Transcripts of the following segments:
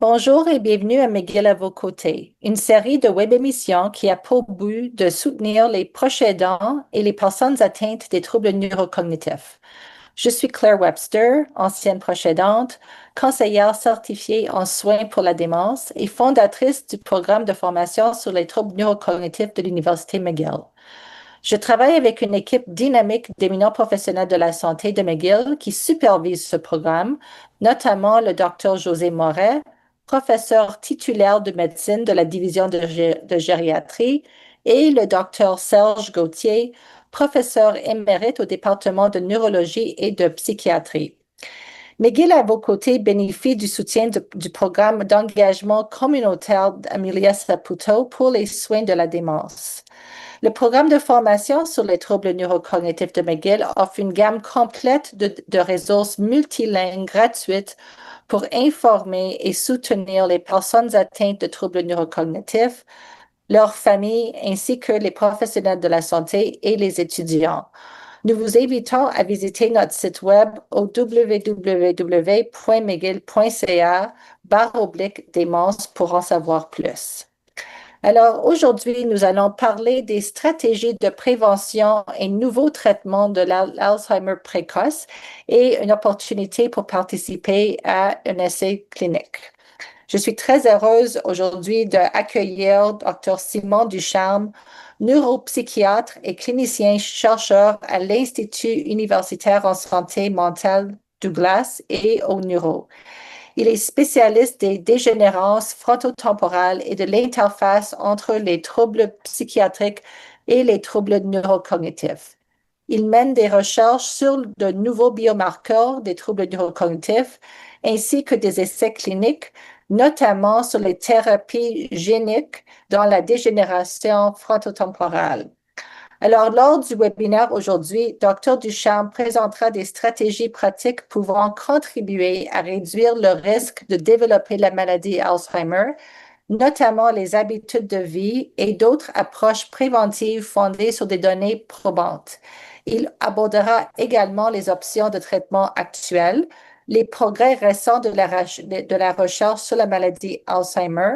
Bonjour et bienvenue à McGill à vos côtés, une série de web-émissions qui a pour but de soutenir les proches aidants et les personnes atteintes des troubles neurocognitifs. Je suis Claire Webster, ancienne proche aidante, conseillère certifiée en soins pour la démence et fondatrice du programme de formation sur les troubles neurocognitifs de l'Université McGill. Je travaille avec une équipe dynamique d'éminents professionnels de la santé de McGill qui supervise ce programme, notamment le Dr José Moret, professeur titulaire de médecine de la division de gériatrie, et le Dr Serge Gauthier, professeur émérite au département de neurologie et de psychiatrie. McGill à vos côtés bénéficie du soutien du programme d'engagement communautaire d'Amelia Saputo pour les soins de la démence. Le programme de formation sur les troubles neurocognitifs de McGill offre une gamme complète de ressources multilingues gratuites pour informer et soutenir les personnes atteintes de troubles neurocognitifs, leurs familles ainsi que les professionnels de la santé et les étudiants. Nous vous invitons à visiter notre site web au www.mcgill.ca/démence pour en savoir plus. Alors, aujourd'hui, nous allons parler des stratégies de prévention et nouveaux traitements de l'Alzheimer précoce et une opportunité pour participer à un essai clinique. Je suis très heureuse aujourd'hui d'accueillir Dr Simon Ducharme, neuropsychiatre et clinicien chercheur à l'Institut universitaire en santé mentale Douglas et au Neuro. Il est spécialiste des dégénérances frontotemporales et de l'interface entre les troubles psychiatriques et les troubles neurocognitifs. Il mène des recherches sur de nouveaux biomarqueurs des troubles neurocognitifs ainsi que des essais cliniques, notamment sur les thérapies géniques dans la dégénération frontotemporale. Alors, lors du webinaire aujourd'hui, Dr Ducharme présentera des stratégies pratiques pouvant contribuer à réduire le risque de développer la maladie Alzheimer, notamment les habitudes de vie et d'autres approches préventives fondées sur des données probantes. Il abordera également les options de traitement actuelles, les progrès récents de la recherche sur la maladie Alzheimer,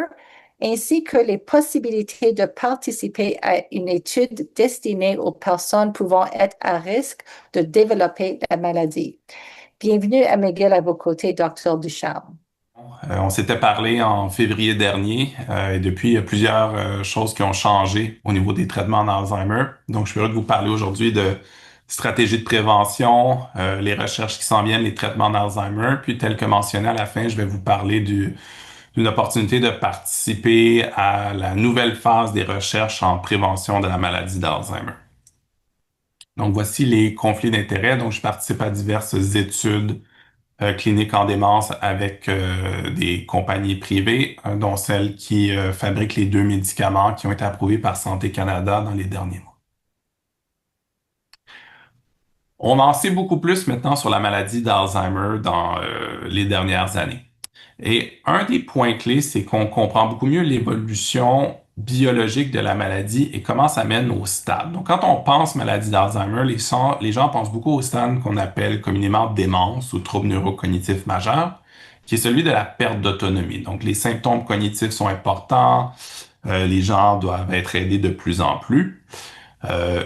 ainsi que les possibilités de participer à une étude destinée aux personnes pouvant être à risque de développer la maladie. Bienvenue à McGill à vos côtés, Dr Ducharme. On s'était parlé en février dernier et depuis, il y a plusieurs choses qui ont changé au niveau des traitements d'Alzheimer. Donc, je suis heureux de vous parler aujourd'hui de stratégies de prévention, les recherches qui s'en viennent, les traitements d'Alzheimer. Puis, tel que mentionné à la fin, je vais vous parler d'une opportunité de participer à la nouvelle phase des recherches en prévention de la maladie d'Alzheimer. Donc, voici les conflits d'intérêts. Donc, je participe à diverses études cliniques en démence avec des compagnies privées, dont celle qui fabrique les deux médicaments qui ont été approuvés par Santé Canada dans les derniers mois. On en sait beaucoup plus maintenant sur la maladie d'Alzheimer dans les dernières années. Et un des points clés, c'est qu'on comprend beaucoup mieux l'évolution biologique de la maladie et comment ça mène au stade. Donc, quand on pense maladie d'Alzheimer, les gens pensent beaucoup au stade qu'on appelle communément démence ou trouble neurocognitif majeur, qui est celui de la perte d'autonomie. Donc, les symptômes cognitifs sont importants, les gens doivent être aidés de plus en plus.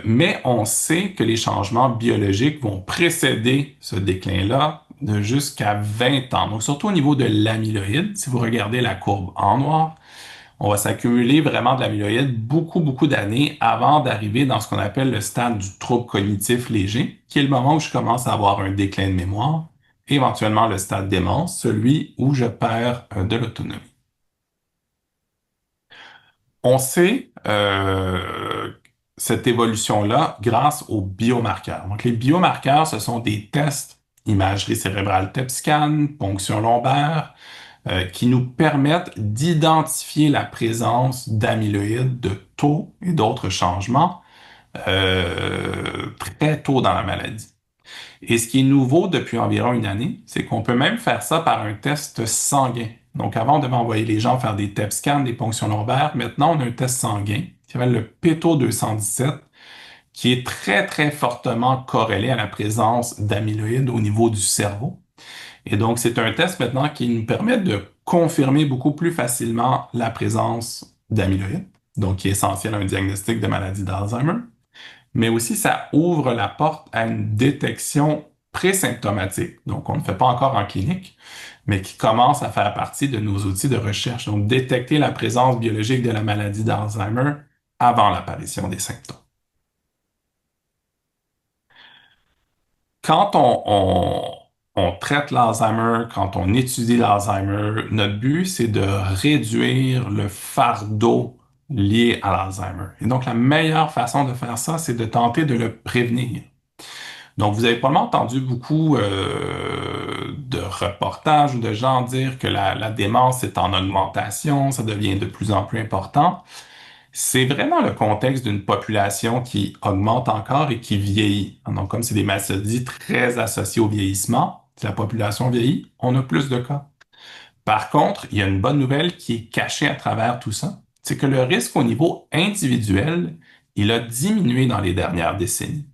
Mais on sait que les changements biologiques vont précéder ce déclin-là de jusqu'à 20 ans. Donc, surtout au niveau de l'amyloïde, si vous regardez la courbe en noir, on va s'accumuler vraiment de l'amyloïde beaucoup d'années avant d'arriver dans ce qu'on appelle le stade du trouble cognitif léger, qui est le moment où je commence à avoir un déclin de mémoire, et éventuellement le stade démence, celui où je perds de l'autonomie. On sait cette évolution-là grâce aux biomarqueurs. Donc, les biomarqueurs, ce sont des tests, imagerie cérébrale TEP scan, ponction lombaire, qui nous permettent d'identifier la présence d'amyloïdes, de taux et d'autres changements très tôt dans la maladie. Et ce qui est nouveau depuis environ une année, c'est qu'on peut même faire ça par un test sanguin. Donc avant, on devait envoyer les gens faire des TEP scans, des ponctions lombaires. Maintenant, on a un test sanguin qui s'appelle le PETO 217, qui est très fortement corrélé à la présence d'amyloïdes au niveau du cerveau. Et donc, c'est un test maintenant qui nous permet de confirmer beaucoup plus facilement la présence d'amyloïdes, donc qui est essentiel à un diagnostic de maladie d'Alzheimer, mais aussi ça ouvre la porte à une détection présymptomatique, donc on ne fait pas encore en clinique, mais qui commence à faire partie de nos outils de recherche, donc détecter la présence biologique de la maladie d'Alzheimer avant l'apparition des symptômes. Quand on traite l'Alzheimer, quand on étudie l'Alzheimer, notre but, c'est de réduire le fardeau lié à l'Alzheimer. Et donc, la meilleure façon de faire ça, c'est de tenter de le prévenir. Donc, vous avez probablement entendu beaucoup de reportages ou de gens dire que la démence est en augmentation, ça devient de plus en plus important. C'est vraiment le contexte d'une population qui augmente encore et qui vieillit. Donc, comme c'est des maladies très associées au vieillissement, si la population vieillit, on a plus de cas. Par contre, il y a une bonne nouvelle qui est cachée à travers tout ça, c'est que le risque au niveau individuel, il a diminué dans les dernières décennies.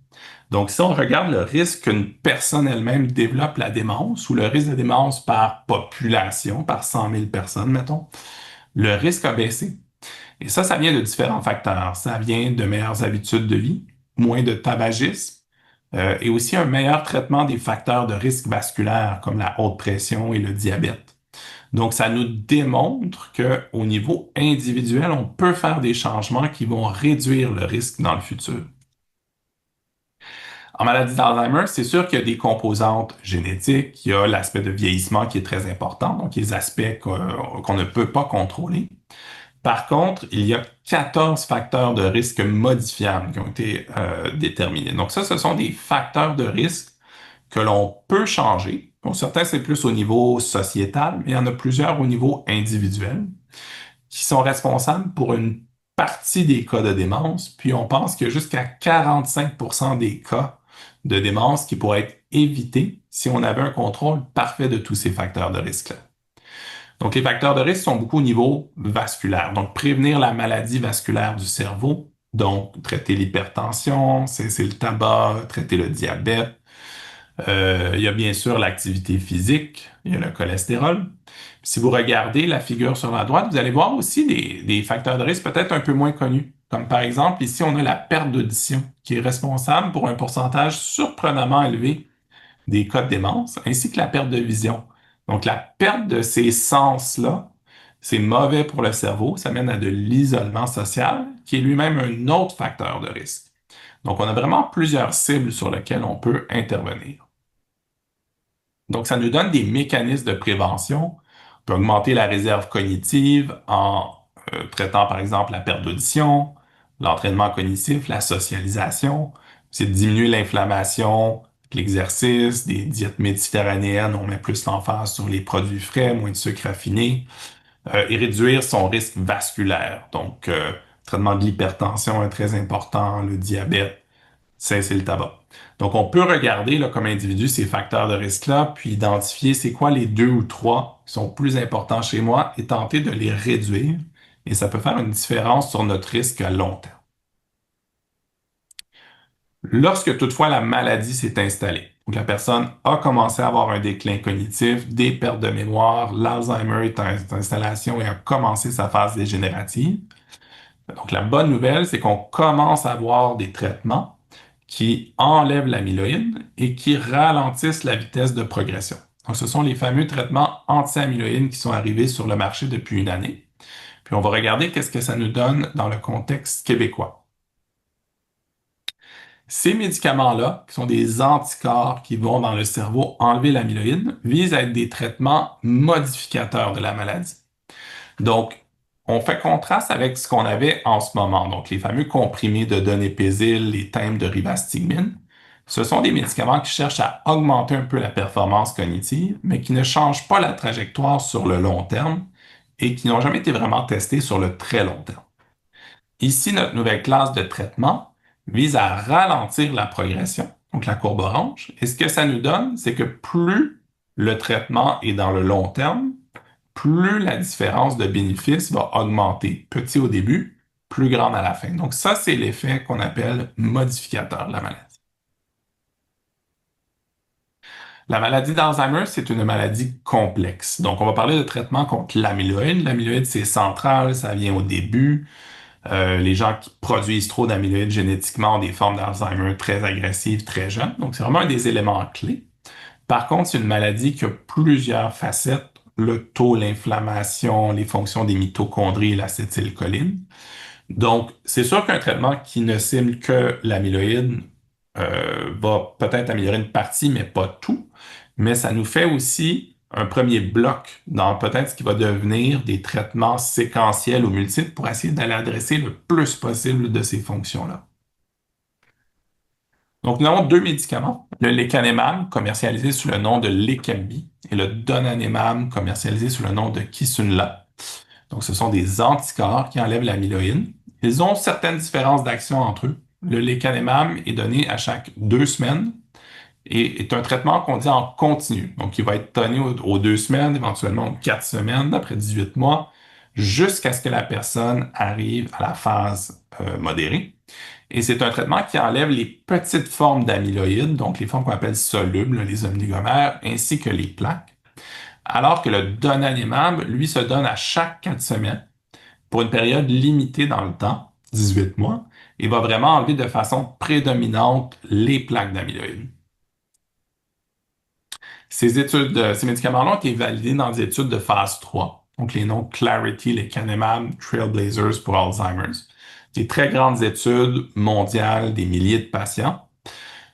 Donc, si on regarde le risque qu'une personne elle-même développe la démence ou le risque de démence par population, par 100 000 personnes, mettons, le risque a baissé. Et ça vient de différents facteurs. Ça vient de meilleures habitudes de vie, moins de tabagisme, et aussi un meilleur traitement des facteurs de risque vasculaire comme la haute pression et le diabète. Donc, ça nous démontre qu'au niveau individuel, on peut faire des changements qui vont réduire le risque dans le futur. En maladie d'Alzheimer, c'est sûr qu'il y a des composantes génétiques, il y a l'aspect de vieillissement qui est très important, donc les aspects qu'on ne peut pas contrôler. Par contre, il y a 14 facteurs de risque modifiables qui ont été déterminés. Donc ça, ce sont des facteurs de risque que l'on peut changer. Pour certains, c'est plus au niveau sociétal, mais il y en a plusieurs au niveau individuel qui sont responsables pour une partie des cas de démence. Puis on pense qu'il y a jusqu'à 45% des cas de démence qui pourraient être évités si on avait un contrôle parfait de tous ces facteurs de risque-là. Donc, les facteurs de risque sont beaucoup au niveau vasculaire. Donc, prévenir la maladie vasculaire du cerveau, donc traiter l'hypertension, cesser le tabac, traiter le diabète. Il y a bien sûr l'activité physique, il y a le cholestérol. Si vous regardez la figure sur la droite, vous allez voir aussi des facteurs de risque peut-être un peu moins connus. Comme par exemple, ici, on a la perte d'audition, qui est responsable pour un pourcentage surprenamment élevé des cas de démence, ainsi que la perte de vision. Donc, la perte de ces sens-là, c'est mauvais pour le cerveau, ça mène à de l'isolement social, qui est lui-même un autre facteur de risque. Donc, on a vraiment plusieurs cibles sur lesquelles on peut intervenir. Donc, ça nous donne des mécanismes de prévention. On peut augmenter la réserve cognitive en traitant, par exemple, la perte d'audition, l'entraînement cognitif, la socialisation. C'est de diminuer l'inflammation, l'exercice, des diètes méditerranéennes, on met plus l'emphase sur les produits frais, moins de sucre raffiné, et réduire son risque vasculaire. Donc, traitement de l'hypertension est très important, le diabète, cesser le tabac. Donc, on peut regarder là, comme individu ces facteurs de risque-là, puis identifier c'est quoi les 2 ou 3 qui sont plus importants chez moi et tenter de les réduire. Et ça peut faire une différence sur notre risque à long terme. Lorsque toutefois la maladie s'est installée, donc la personne a commencé à avoir un déclin cognitif, des pertes de mémoire, l'Alzheimer est en installation et a commencé sa phase dégénérative. Donc la bonne nouvelle, c'est qu'on commence à avoir des traitements qui enlèvent l'amyloïde et qui ralentissent la vitesse de progression. Donc ce sont les fameux traitements anti-amyloïdes qui sont arrivés sur le marché depuis une année. Puis on va regarder qu'est-ce que ça nous donne dans le contexte québécois. Ces médicaments-là, qui sont des anticorps qui vont dans le cerveau enlever l'amyloïde, visent à être des traitements modificateurs de la maladie. Donc, on fait contraste avec ce qu'on avait en ce moment, donc les fameux comprimés de donépézil, les thèmes de rivastigmine. Ce sont des médicaments qui cherchent à augmenter un peu la performance cognitive, mais qui ne changent pas la trajectoire sur le long terme et qui n'ont jamais été vraiment testés sur le très long terme. Ici, notre nouvelle classe de traitement vise à ralentir la progression, donc la courbe orange. Et ce que ça nous donne, c'est que plus le traitement est dans le long terme, plus la différence de bénéfice va augmenter. Petit au début, plus grande à la fin. Donc ça, c'est l'effet qu'on appelle modificateur de la maladie. La maladie d'Alzheimer, c'est une maladie complexe. Donc, on va parler de traitement contre l'amyloïde. L'amyloïde, c'est central, ça vient au début. Les gens qui produisent trop d'amyloïde génétiquement ont des formes d'Alzheimer très agressives, très jeunes. Donc, c'est vraiment un des éléments clés. Par contre, c'est une maladie qui a plusieurs facettes. Le taux, l'inflammation, les fonctions des mitochondries et l'acétylcholine. Donc, c'est sûr qu'un traitement qui ne cible que l'amyloïde va peut-être améliorer une partie, mais pas tout. Mais ça nous fait aussi un premier bloc dans peut-être ce qui va devenir des traitements séquentiels ou multiples pour essayer d'aller adresser le plus possible de ces fonctions-là. Donc, nous avons deux médicaments, le lecanemab, commercialisé sous le nom de Leqembi, et le donanemab, commercialisé sous le nom de Kisunla. Donc, ce sont des anticorps qui enlèvent l'amyloïde. Ils ont certaines différences d'action entre eux. Le lecanemab est donné à chaque 2 semaines et est un traitement qu'on dit en continu. Donc, il va être donné aux 2 semaines, éventuellement aux 4 semaines, après 18 mois, jusqu'à ce que la personne arrive à la phase modérée. Et c'est un traitement qui enlève les petites formes d'amyloïde, donc les formes qu'on appelle solubles, les oligomères, ainsi que les plaques. Alors que le donanemab, lui, se donne à chaque 4 semaines pour une période limitée dans le temps, 18 mois, et va vraiment enlever de façon prédominante les plaques d'amyloïde. Ces médicaments-là ont été validés dans des études de phase 3, donc les noms Clarity, lecanemab, Trailblazers pour Alzheimer's. Des très grandes études mondiales, des milliers de patients.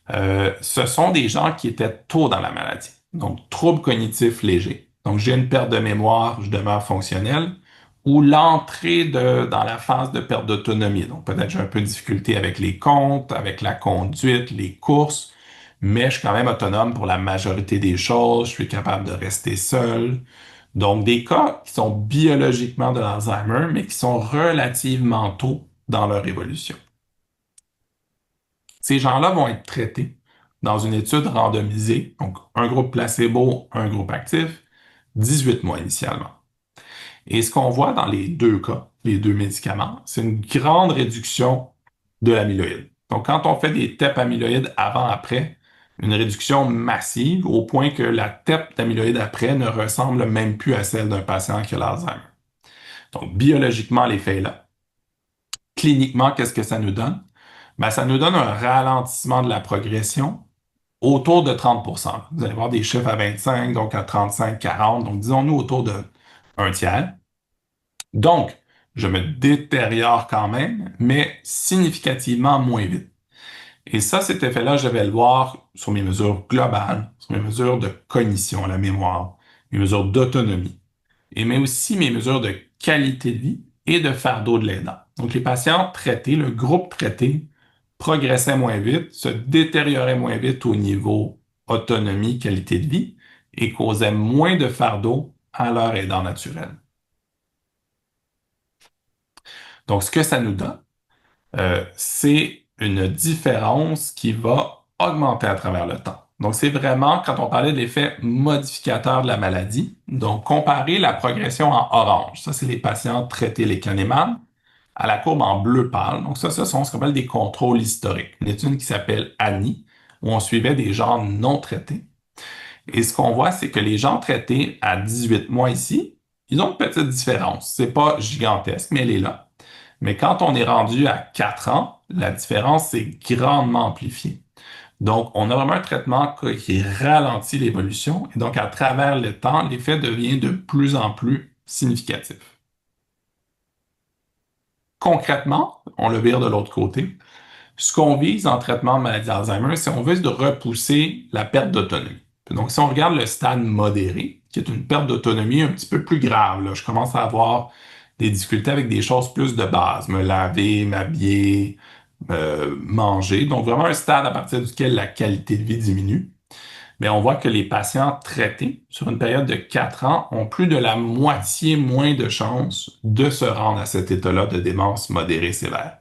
Ce sont des gens qui étaient tôt dans la maladie, donc troubles cognitifs légers. Donc j'ai une perte de mémoire, je demeure fonctionnel, ou l'entrée dans la phase de perte d'autonomie. Donc peut-être j'ai un peu de difficulté avec les comptes, avec la conduite, les courses, mais je suis quand même autonome pour la majorité des choses, je suis capable de rester seul. Donc des cas qui sont biologiquement de l'Alzheimer, mais qui sont relativement tôt dans leur évolution. Ces gens-là vont être traités dans une étude randomisée, donc un groupe placebo, un groupe actif, 18 mois initialement. Et ce qu'on voit dans les deux cas, les deux médicaments, c'est une grande réduction de l'amyloïde. Donc, quand on fait des TEP amyloïdes avant-après, une réduction massive au point que la TEP d'amyloïde après ne ressemble même plus à celle d'un patient qui a l'Alzheimer. Donc, biologiquement, l'effet est là. Cliniquement, qu'est-ce que ça nous donne? Ben, ça nous donne un ralentissement de la progression autour de 30%. Vous allez voir des chiffres à 25, donc à 35, 40, donc disons-nous autour de un tiers. Donc, je me détériore quand même, mais significativement moins vite. Et ça, cet effet-là, je vais le voir sur mes mesures globales, sur mes mesures de cognition, la mémoire, mes mesures d'autonomie, et mais aussi mes mesures de qualité de vie et de fardeau de l'aidant. Donc, les patients traités, le groupe traité, progressait moins vite, se détériorait moins vite au niveau autonomie, qualité de vie, et causait moins de fardeau à leur aidant naturel. Donc, ce que ça nous donne, c'est une différence qui va augmenter à travers le temps. Donc, c'est vraiment, quand on parlait de l'effet modificateur de la maladie, donc comparer la progression en orange, ça c'est les patients traités lecanemab, à la courbe en bleu pâle. Donc ça, ce sont ce qu'on appelle des contrôles historiques. Une étude qui s'appelle ANI, où on suivait des gens non traités. Et ce qu'on voit, c'est que les gens traités à 18 mois ici, ils ont une petite différence. C'est pas gigantesque, mais elle est là. Mais quand on est rendu à 4 ans, la différence est grandement amplifiée. Donc, on a vraiment un traitement qui ralentit l'évolution. Et donc, à travers le temps, l'effet devient de plus en plus significatif. Concrètement, on le vire de l'autre côté. Ce qu'on vise en traitement de maladie d'Alzheimer, c'est on vise de repousser la perte d'autonomie. Donc, si on regarde le stade modéré, qui est une perte d'autonomie un petit peu plus grave, là, je commence à avoir des difficultés avec des choses plus de base, me laver, m'habiller, manger. Donc, vraiment un stade à partir duquel la qualité de vie diminue. Mais on voit que les patients traités sur une période de 4 ans ont plus de la moitié moins de chances de se rendre à cet état-là de démence modérée sévère.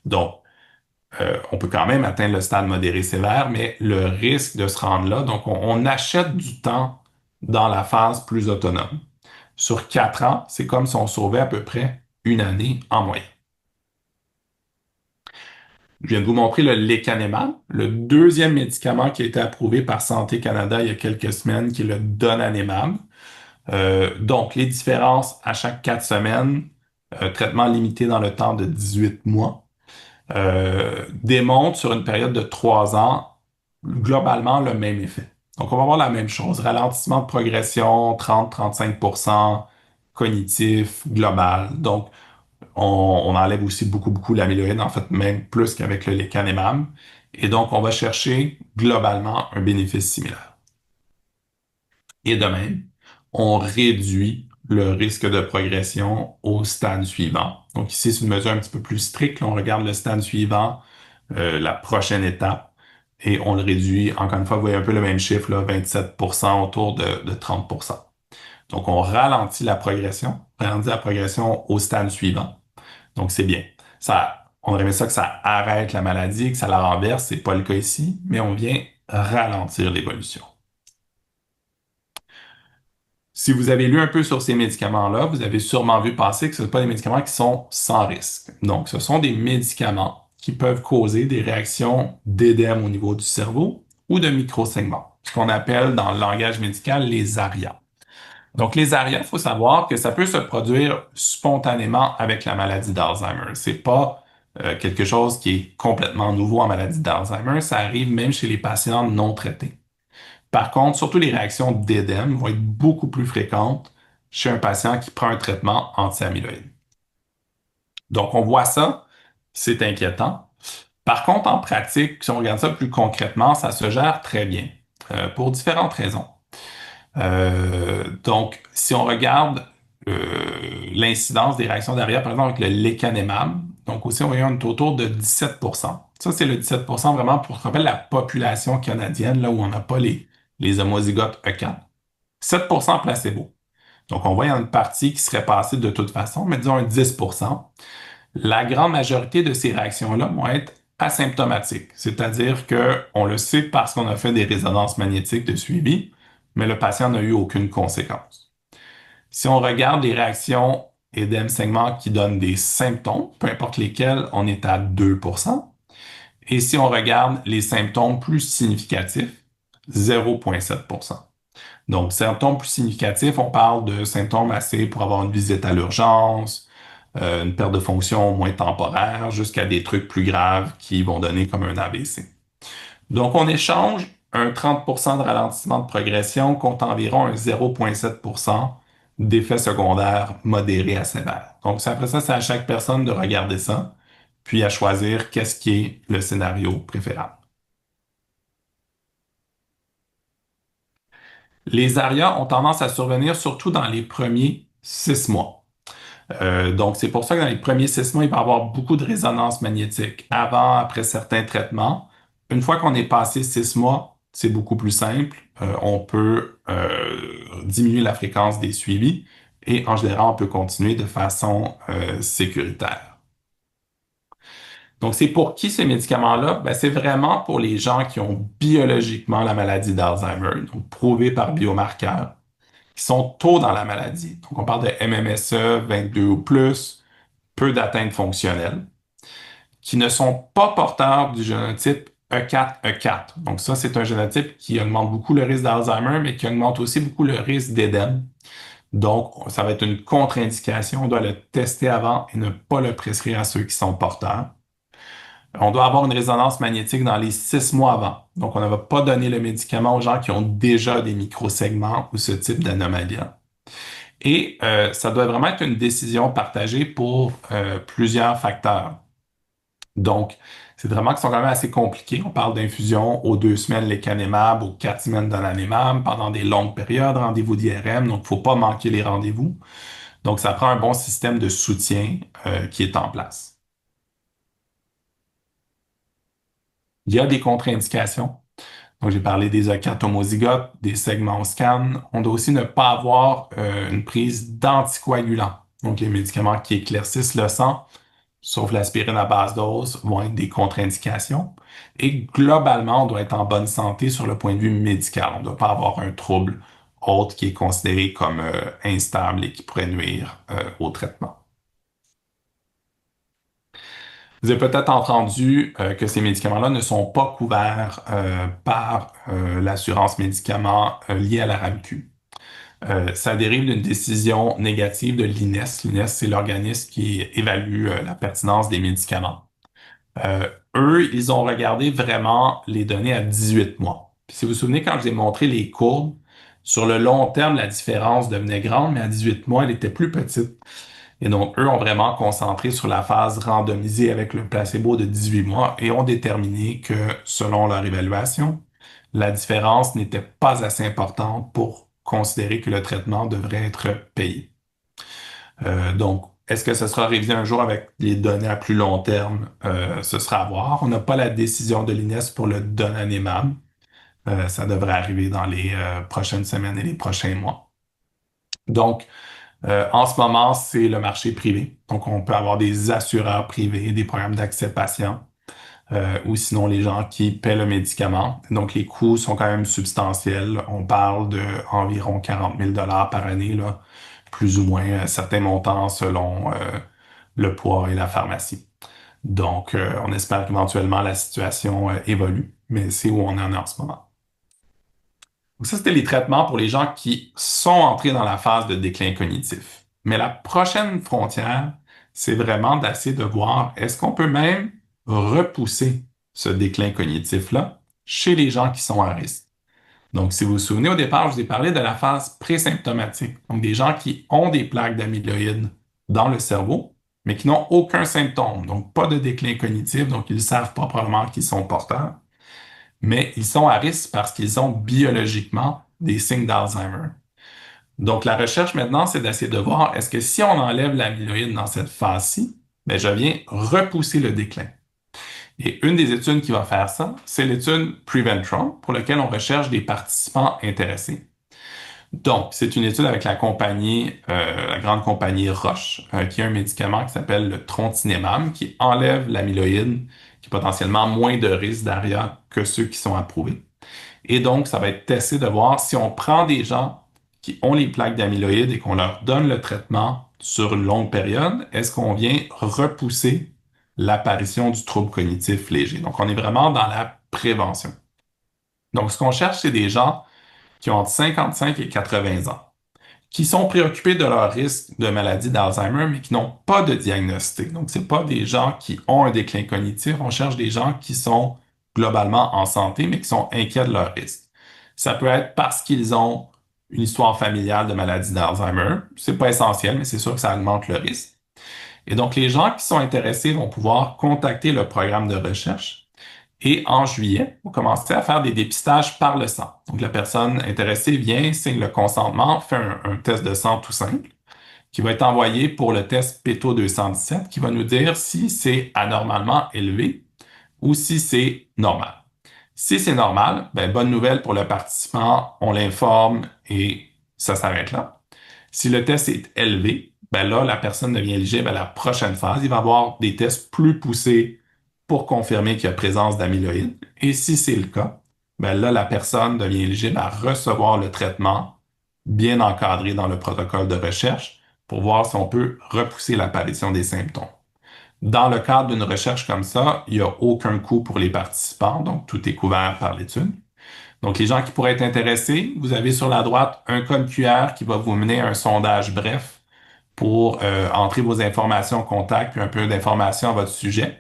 Donc, on peut quand même atteindre le stade modéré sévère, mais le risque de se rendre là, donc on achète du temps dans la phase plus autonome. Sur 4 ans, c'est comme si on sauvait à peu près une année en moyenne. Je viens de vous montrer le lecanemab, le deuxième médicament qui a été approuvé par Santé Canada il y a quelques semaines, qui est le donanemab. Donc, les différences à chaque 4 semaines, traitement limité dans le temps de 18 mois, démontrent sur une période de 3 ans globalement le même effet. Donc, on va voir la même chose. Ralentissement de progression, 30-35% cognitif, global. Donc, on enlève aussi beaucoup l'amyloïde, en fait, même plus qu'avec le lecanemab. Et donc, on va chercher globalement un bénéfice similaire. Et de même, on réduit le risque de progression au stade suivant. Donc ici, c'est une mesure un petit peu plus stricte. Là, on regarde le stade suivant, la prochaine étape, et on le réduit. Encore une fois, vous voyez un peu le même chiffre, là, 27% autour de 30%. Donc, on ralentit la progression au stade suivant. Donc, c'est bien. On aurait aimé ça que ça arrête la maladie, que ça la renverse. C'est pas le cas ici, mais on vient ralentir l'évolution. Si vous avez lu un peu sur ces médicaments-là, vous avez sûrement vu passer que ce ne sont pas des médicaments qui sont sans risque. Donc, ce sont des médicaments qui peuvent causer des réactions d'édème au niveau du cerveau ou de microsegments, ce qu'on appelle dans le langage médical les ARIA. Donc, les ARIA, il faut savoir que ça peut se produire spontanément avec la maladie d'Alzheimer. C'est pas quelque chose qui est complètement nouveau en maladie d'Alzheimer. Ça arrive même chez les patients non traités. Par contre, surtout les réactions d'édème vont être beaucoup plus fréquentes chez un patient qui prend un traitement anti-amyloïde. Donc, on voit ça, c'est inquiétant. Par contre, en pratique, si on regarde ça plus concrètement, ça se gère très bien pour différentes raisons. Donc, si on regarde l'incidence des réactions d'arrière, par exemple, avec le lecanemab, donc aussi, on voit un autour de 17%. Ça, c'est le 17% vraiment pour ce qu'on appelle la population canadienne, là où on n'a pas les homozygotes E4. 7% placebo. Donc, on voit il y a une partie qui serait passée de toute façon, mais disons un 10%. La grande majorité de ces réactions-là vont être asymptomatiques, c'est-à-dire qu'on le sait parce qu'on a fait des résonances magnétiques de suivi, mais le patient n'a eu aucune conséquence. Si on regarde les réactions édème segment qui donnent des symptômes, peu importe lesquels, on est à 2%. Et si on regarde les symptômes plus significatifs, 0,7%. Donc, symptômes plus significatifs, on parle de symptômes assez pour avoir une visite à l'urgence, une perte de fonction moins temporaire, jusqu'à des trucs plus graves qui vont donner comme un AVC. Donc, on échange un 30% de ralentissement de progression contre environ un 0,7% d'effets secondaires modérés à sévères. Donc, après ça, c'est à chaque personne de regarder ça, puis à choisir qu'est-ce qui est le scénario préférable. Les ARIA ont tendance à survenir surtout dans les premiers 6 mois. Donc, c'est pour ça que dans les premiers 6 mois, il va y avoir beaucoup de résonance magnétique avant, après certains traitements. Une fois qu'on est passé 6 mois, c'est beaucoup plus simple. On peut diminuer la fréquence des suivis et en général, on peut continuer de façon sécuritaire. Donc, c'est pour qui ces médicaments-là? Ben, c'est vraiment pour les gens qui ont biologiquement la maladie d'Alzheimer, donc prouvée par biomarqueurs qui sont tôt dans la maladie. Donc, on parle de MMSE 22 ou plus, peu d'atteintes fonctionnelles, qui ne sont pas porteurs du génotype E4-E4. Donc, ça, c'est un génotype qui augmente beaucoup le risque d'Alzheimer, mais qui augmente aussi beaucoup le risque d'édème. Donc, ça va être une contre-indication. On doit le tester avant et ne pas le prescrire à ceux qui sont porteurs. On doit avoir une résonance magnétique dans les 6 mois avant. Donc, on ne va pas donner le médicament aux gens qui ont déjà des microsegments ou ce type d'anomalie. Et ça doit vraiment être une décision partagée pour plusieurs facteurs. Donc, c'est vraiment qui sont quand même assez compliqués. On parle d'infusion aux 2 semaines lecanemab, aux 4 semaines donanemab, pendant des longues périodes, rendez-vous d'IRM, donc il ne faut pas manquer les rendez-vous. Donc, ça prend un bon système de soutien qui est en place. Il y a des contre-indications. Donc, j'ai parlé des acanthomozygotes, des segments au scan. On doit aussi ne pas avoir une prise d'anticoagulants. Donc, les médicaments qui éclaircissent le sang, sauf l'aspirine à basse dose, vont être des contre-indications. Et globalement, on doit être en bonne santé sur le point de vue médical. On ne doit pas avoir un trouble autre qui est considéré comme instable et qui pourrait nuire au traitement. Vous avez peut-être entendu que ces médicaments-là ne sont pas couverts par l'assurance médicaments liée à la RAMQ. Ça dérive d'une décision négative de l'INES. L'INES, c'est l'organisme qui évalue la pertinence des médicaments. Eux, ils ont regardé vraiment les données à 18 mois. Puis si vous vous souvenez, quand je vous ai montré les courbes, sur le long terme, la différence devenait grande, mais à 18 mois, elle était plus petite. Et donc, eux ont vraiment concentré sur la phase randomisée avec le placebo de 18 mois et ont déterminé que, selon leur évaluation, la différence n'était pas assez importante pour considérer que le traitement devrait être payé. Donc, est-ce que ce sera révisé un jour avec les données à plus long terme? Ce sera à voir. On n'a pas la décision de l'INES pour le donanemab. Ça devrait arriver dans les prochaines semaines et les prochains mois. Donc, en ce moment, c'est le marché privé. Donc, on peut avoir des assureurs privés, des programmes d'accès patient, ou sinon les gens qui paient le médicament. Donc, les coûts sont quand même substantiels. On parle de environ 40 000 par année, là, plus ou moins certains montants selon le poids et la pharmacie. Donc, on espère qu'éventuellement la situation évolue, mais c'est où on en est en ce moment. Donc ça, c'était les traitements pour les gens qui sont entrés dans la phase de déclin cognitif. Mais la prochaine frontière, c'est vraiment d'essayer de voir est-ce qu'on peut même repousser ce déclin cognitif-là chez les gens qui sont à risque. Donc, si vous vous souvenez, au départ, je vous ai parlé de la phase présymptomatique. Donc, des gens qui ont des plaques d'amyloïde dans le cerveau, mais qui n'ont aucun symptôme. Donc, pas de déclin cognitif. Donc, ils ne savent pas probablement qu'ils sont porteurs. Mais ils sont à risque parce qu'ils ont biologiquement des signes d'Alzheimer. Donc, la recherche maintenant, c'est d'essayer de voir est-ce que si on enlève l'amyloïde dans cette phase-ci, ben, je viens repousser le déclin. Et une des études qui va faire ça, c'est l'étude Preventron, pour laquelle on recherche des participants intéressés. Donc, c'est une étude avec la grande compagnie Roche, qui a un médicament qui s'appelle le trontinemab, qui enlève l'amyloïde, qui est potentiellement moins de risque d'ARIA que ceux qui sont approuvés. Et donc, ça va être testé de voir si on prend des gens qui ont les plaques d'amyloïde et qu'on leur donne le traitement sur une longue période, est-ce qu'on vient repousser l'apparition du trouble cognitif léger? Donc, on est vraiment dans la prévention. Donc, ce qu'on cherche, c'est des gens qui ont entre 55 et 80 ans, qui sont préoccupés de leur risque de maladie d'Alzheimer, mais qui n'ont pas de diagnostic. Donc, c'est pas des gens qui ont un déclin cognitif. On cherche des gens qui sont globalement en santé, mais qui sont inquiets de leur risque. Ça peut être parce qu'ils ont une histoire familiale de maladie d'Alzheimer. C'est pas essentiel, mais c'est sûr que ça augmente le risque. Et donc, les gens qui sont intéressés vont pouvoir contacter le programme de recherche. Et en juillet, on commençait à faire des dépistages par le sang. Donc, la personne intéressée vient, signe le consentement, fait un test de sang tout simple, qui va être envoyé pour le test PETO 217, qui va nous dire si c'est anormalement élevé ou si c'est normal. Si c'est normal, ben, bonne nouvelle pour le participant, on l'informe et ça s'arrête là. Si le test est élevé, ben là, la personne devient éligible à la prochaine phase. Il va y avoir des tests plus poussés pour confirmer qu'il y a présence d'amyloïde. Et si c'est le cas, ben là, la personne devient éligible à recevoir le traitement bien encadré dans le protocole de recherche pour voir si on peut repousser l'apparition des symptômes. Dans le cadre d'une recherche comme ça, il n'y a aucun coût pour les participants, donc tout est couvert par l'étude. Donc, les gens qui pourraient être intéressés, vous avez sur la droite un code QR qui va vous mener à un sondage bref pour entrer vos informations contact puis un peu d'informations à votre sujet.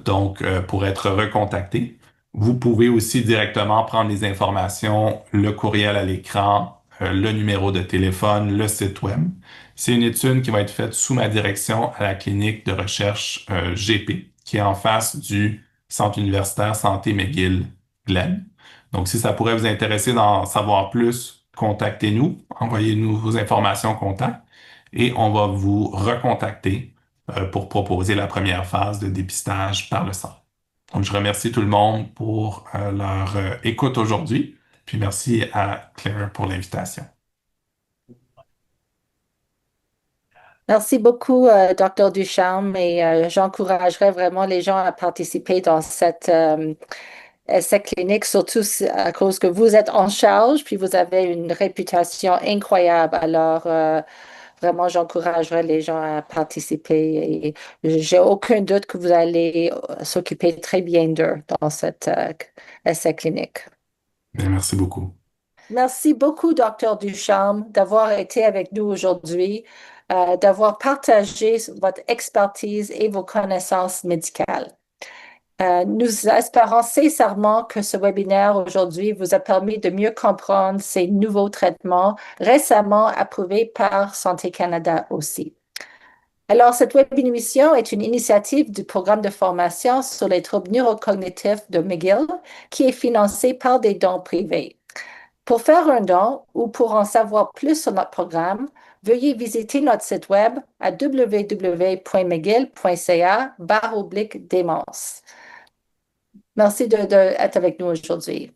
Donc, pour être recontacté. Vous pouvez aussi directement prendre les informations, le courriel à l'écran, le numéro de téléphone, le site web. C'est une étude qui va être faite sous ma direction à la clinique de recherche GP, qui est en face du Centre universitaire Santé McGill Glenn. Donc, si ça pourrait vous intéresser d'en savoir plus, contactez-nous, envoyez-nous vos informations contact et on va vous recontacter pour proposer la première phase de dépistage par le sang. Donc, je remercie tout le monde pour leur écoute aujourd'hui. Puis merci à Claire pour l'invitation. Merci beaucoup, Dr. Ducharme, et j'encouragerais vraiment les gens à participer dans cette clinique, surtout à cause que vous êtes en charge, puis vous avez une réputation incroyable. Alors, vraiment, j'encouragerais les gens à participer et j'ai aucun doute que vous allez s'occuper très bien d'eux dans cette essai clinique. Bien, merci beaucoup. Merci beaucoup, Docteur Ducharme, d'avoir été avec nous aujourd'hui, d'avoir partagé votre expertise et vos connaissances médicales. Nous espérons sincèrement que ce webinaire aujourd'hui vous a permis de mieux comprendre ces nouveaux traitements récemment approuvés par Santé Canada aussi. Alors, cette web émission est une initiative du programme de formation sur les troubles neurocognitifs de McGill qui est financé par des dons privés. Pour faire un don ou pour en savoir plus sur notre programme, veuillez visiter notre site web à www.mcgill.ca/démence. Merci d'être avec nous aujourd'hui.